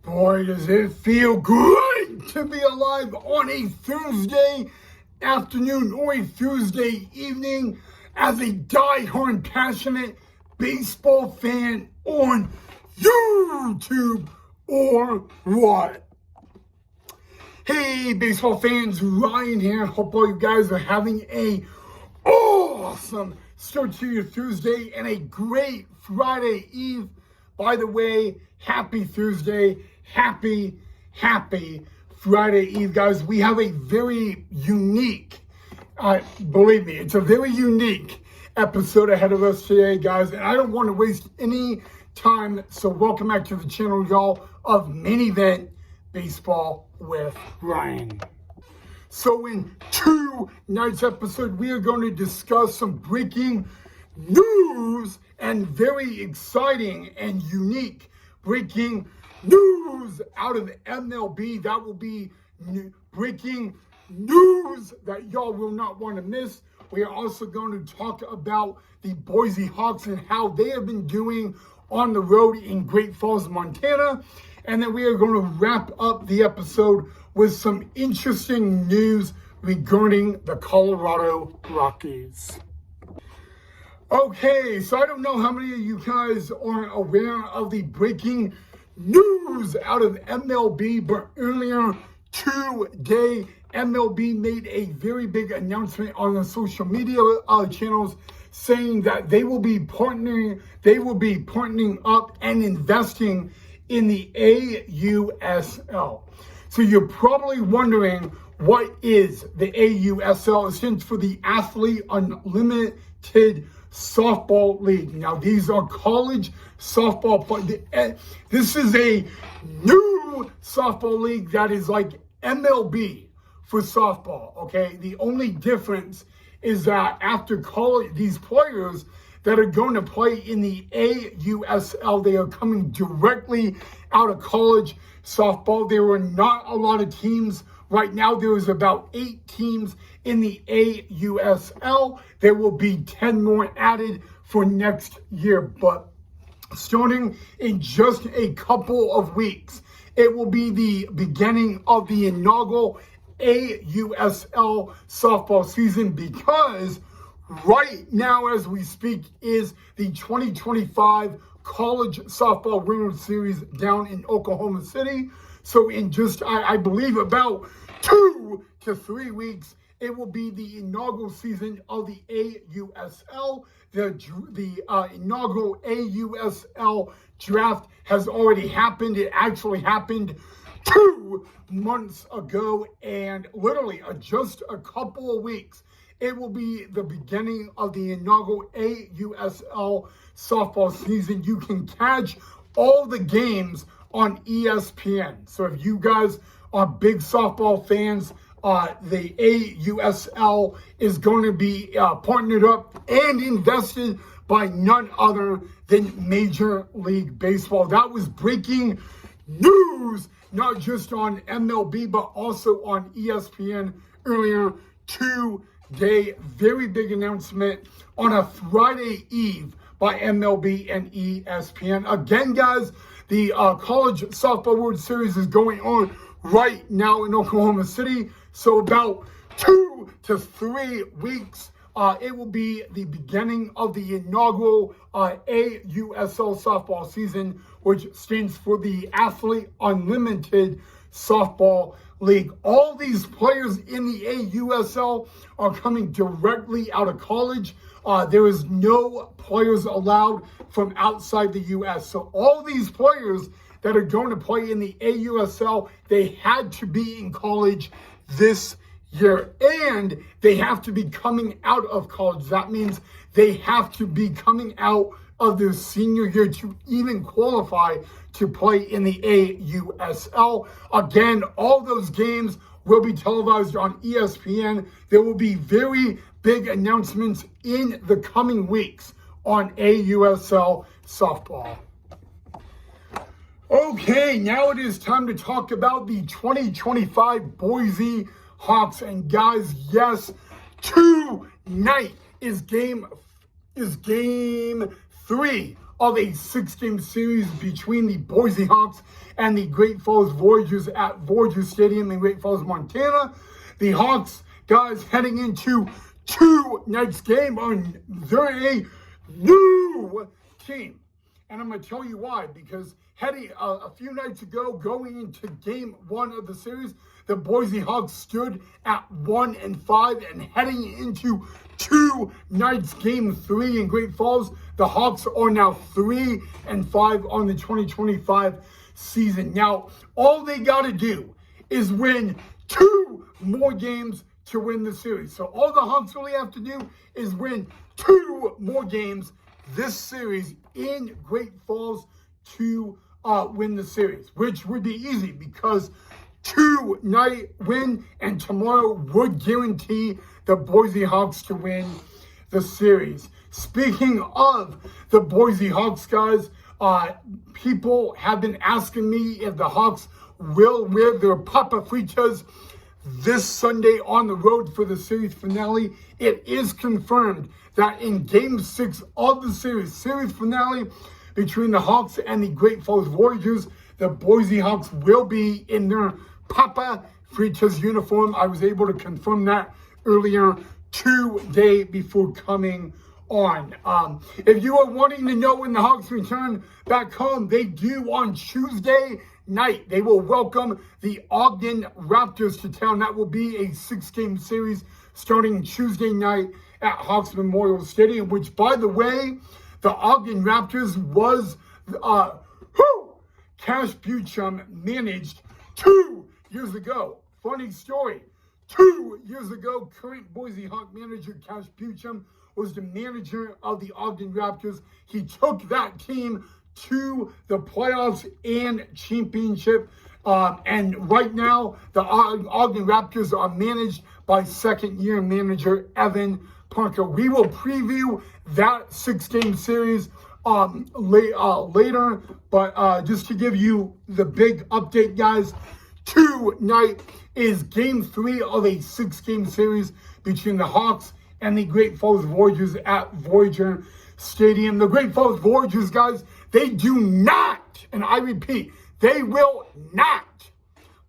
Boy, does it feel good to be alive on a Thursday afternoon or a Thursday evening as a diehard passionate baseball fan on YouTube or what? Hey, baseball fans, Ryan here. Hope all you guys are having a awesome start to your Thursday and a great Friday Eve. By the way, happy Thursday, happy Friday Eve, guys. We have a very unique, believe me, it's a very unique episode ahead of us today, guys. And I don't want to waste any time, so welcome back to the channel, y'all, of Main Event Baseball with Ryan. So in tonight's episode, we are going to discuss some breaking news and very exciting and unique breaking news out of the MLB. That will be breaking news that y'all will not want to miss. We are also going to talk about the Boise Hawks and how they have been doing on the road in Great Falls, Montana. And then we are going to wrap up the episode with some interesting news regarding the Colorado Rockies. Okay, so I don't know how many of you guys are aware of the breaking news out of MLB, but earlier today, MLB made a very big announcement on the social media channels saying that they will be partnering up and investing in the AUSL. So you're probably wondering, what is the AUSL? It stands for the Athlete Unlimited Softball League. Now, these are college softball players. This is a new softball league that is like MLB for softball, okay? The only difference is that after college, these players that are going to play in the AUSL, they are coming directly out of college softball. There are not a lot of teams. Right now, there is about 8 teams in the AUSL. There will be 10 more added for next year. But starting in just a couple of weeks, it will be the beginning of the inaugural AUSL softball season, because right now, as we speak, is the 2025 College Softball World Series down in Oklahoma City. So in just, I believe, about 2 to 3 weeks, it will be the inaugural season of the AUSL. The inaugural AUSL draft has already happened. It actually happened 2 months ago, and literally just a couple of weeks, it will be the beginning of the inaugural AUSL softball season. You can catch all the games on ESPN. So if you guys are big softball fans, the AUSL is going to be partnered up and invested by none other than Major League Baseball. That was breaking news, not just on MLB, but also on ESPN earlier today. Very big announcement on a Friday Eve by MLB and ESPN. Again, guys, the College Softball World Series is going on right now in Oklahoma City. So about 2 to 3 weeks, it will be the beginning of the inaugural AUSL softball season, which stands for the Athlete Unlimited Softball League. All these players in the AUSL are coming directly out of college. There is no players allowed from outside the U.S. So all these players that are going to play in the AUSL, they had to be in college this year, and they have to be coming out of college. That means they have to be coming out of their senior year to even qualify to play in the AUSL. Again, all those games will be televised on ESPN. There will be very big announcements in the coming weeks on AUSL softball. Okay, now it is time to talk about the 2025 Boise Hawks. And guys, yes, tonight is game 3 of a 6-game series between the Boise Hawks and the Great Falls Voyagers at Voyager Stadium in Great Falls, Montana. The Hawks, guys, heading into tonight's game, they're a new team. And I'm going to tell you why, because heading a few nights ago, going into game 1 of the series, the Boise Hawks stood at 1-5, and heading into tonight's game 3 in Great Falls, the Hawks are now 3-5 on the 2025 season. Now, all they got to do is win 2 more games to win the series. So all the Hawks really have to do is win 2 more games this series in Great Falls to win the series, which would be easy because tonight win and tomorrow would guarantee the Boise Hawks to win the series. Speaking of the Boise Hawks, guys, people have been asking me if the Hawks will wear their Papa Fritas this Sunday on the road for the series finale. It is confirmed that in Game 6 of the series finale between the Hawks and the Great Falls Voyagers, the Boise Hawks will be in their Papa Fritas uniform. I was able to confirm that earlier today before coming on. If you are wanting to know when the Hawks return back home, they do on Tuesday night. They will welcome the Ogden Raptors to town. That will be a 6-game series starting Tuesday night at Hawks Memorial Stadium, which, by the way, the Ogden Raptors was Cash Buchum managed 2 years ago. Funny story. 2 years ago, current Boise Hawk manager Cash Buchum was the manager of the Ogden Raptors. He took that team to the playoffs and championship. And right now, the Ogden Raptors are managed by second-year manager Evan Parker. We will preview that 6-game series later. But just to give you the big update, guys, tonight is Game 3 of a 6-game series between the Hawks and the Great Falls Voyagers at Voyager Stadium. The Great Falls Voyagers, guys, they do not, and I repeat, they will not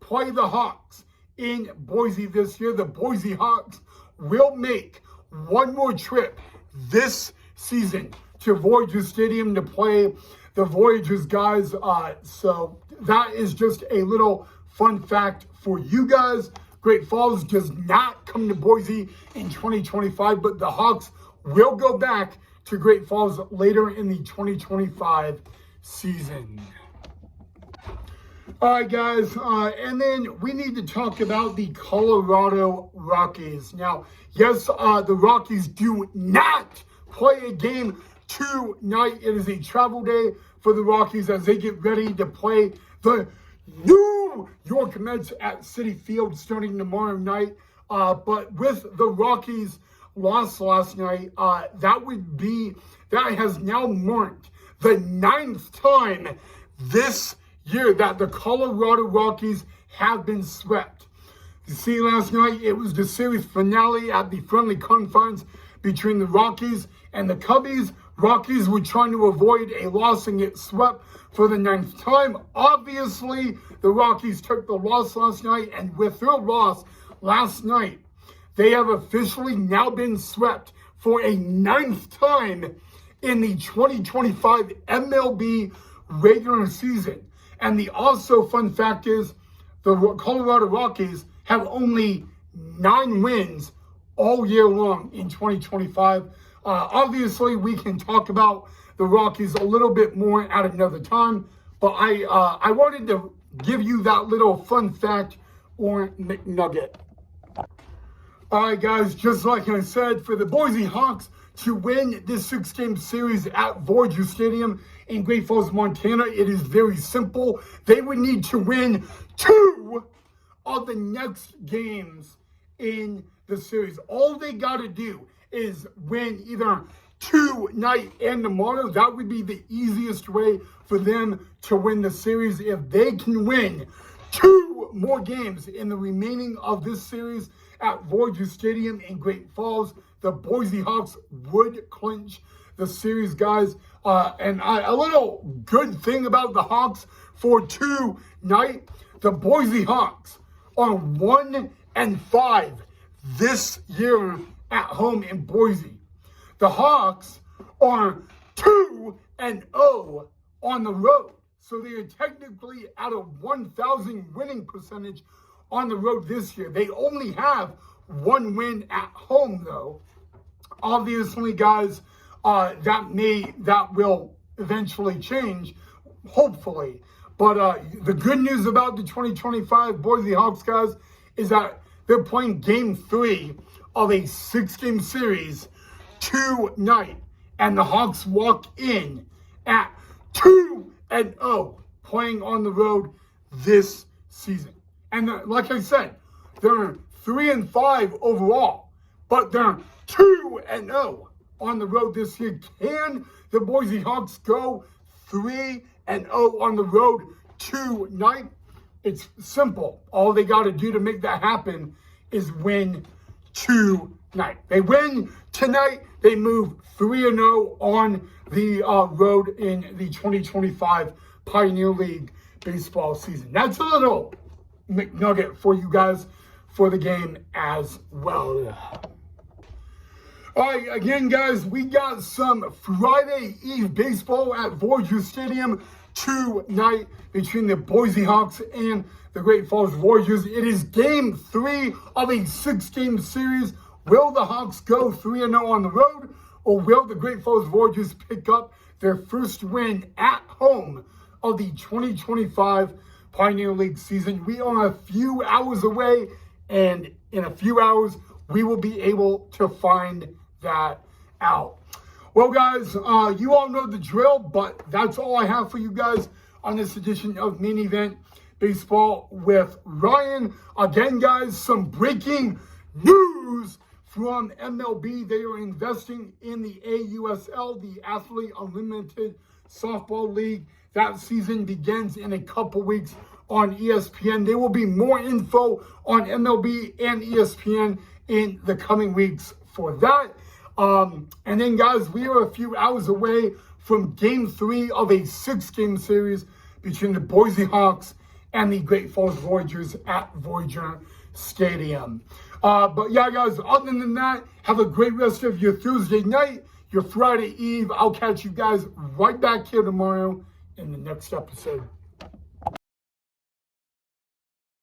play the Hawks in Boise this year. The Boise Hawks will make one more trip this season to Voyager Stadium to play the Voyagers, guys. So that is just a little fun fact for you guys. Great Falls does not come to Boise in 2025, but the Hawks will go back to Great Falls later in the 2025 season. All right, guys, and then we need to talk about the Colorado Rockies. Now, yes, the Rockies do not play a game tonight. It is a travel day for the Rockies as they get ready to play the New York Mets at Citi Field starting tomorrow night. But with the Rockies' loss last night, that has now marked the 9th time this year that the Colorado Rockies have been swept. You see, last night it was the series finale at the friendly confines between the Rockies and the Cubbies. Rockies were trying to avoid a loss and get swept for the 9th time. Obviously, the Rockies took the loss last night, and with their loss last night, they have officially now been swept for a 9th time in the 2025 MLB regular season. And the also fun fact is the Colorado Rockies have only 9 wins all year long in 2025. Obviously, we can talk about the Rockies a little bit more at another time, but I wanted to give you that little fun fact or McNugget. All right, guys, just like I said, for the Boise Hawks to win this 6-game series at Voyager Stadium in Great Falls, Montana, it is very simple. They would need to win 2 of the next games in the series. All they got to do is win either tonight and tomorrow. That would be the easiest way for them to win the series. If they can win 2 more games in the remaining of this series at Voyager Stadium in Great Falls, the Boise Hawks would clinch the series, guys. And a little good thing about the Hawks for tonight, the Boise Hawks are 1-5 this year at home in Boise. The Hawks are 2-0 on the road. So they are technically at a 1,000 winning percentage on the road this year. They only have one win at home, though. Obviously, guys, that will eventually change, hopefully. But the good news about the 2025 Boise Hawks, guys, is that they're playing Game 3 of a 6-game series tonight. And the Hawks walk in at 2-0 playing on the road this season. And like I said, they're 3-5 overall, but they're 2-0 on the road this year. Can the Boise Hawks go 3-0 on the road tonight? It's simple. All they got to do to make that happen is win tonight. They win tonight, they move 3-0 on the road in the 2025 Pioneer League baseball season. That's a little McNugget for you guys for the game as well. All right, again, guys, we got some Friday Eve baseball at Voyager Stadium tonight between the Boise Hawks and the Great Falls Warriors. It is Game 3 of a 6-game series. Will the Hawks go 3-0 on the road, or will the Great Falls Warriors pick up their first win at home of the 2025 Pioneer League season? We are a few hours away, and in a few hours, we will be able to find that out. Well, guys, you all know the drill, but that's all I have for you guys on this edition of Main Event Baseball with Ryan. Again, guys, some breaking news from MLB. They are investing in the AUSL, the Athlete Unlimited Softball League. That season begins in a couple weeks on ESPN. There will be more info on MLB and ESPN in the coming weeks for that. And then, guys, we are a few hours away from Game 3 of a 6-game series between the Boise Hawks and the Great Falls Voyagers at Voyager Stadium. But yeah, guys, other than that, have a great rest of your Thursday night, your Friday Eve. I'll catch you guys right back here tomorrow in the next episode.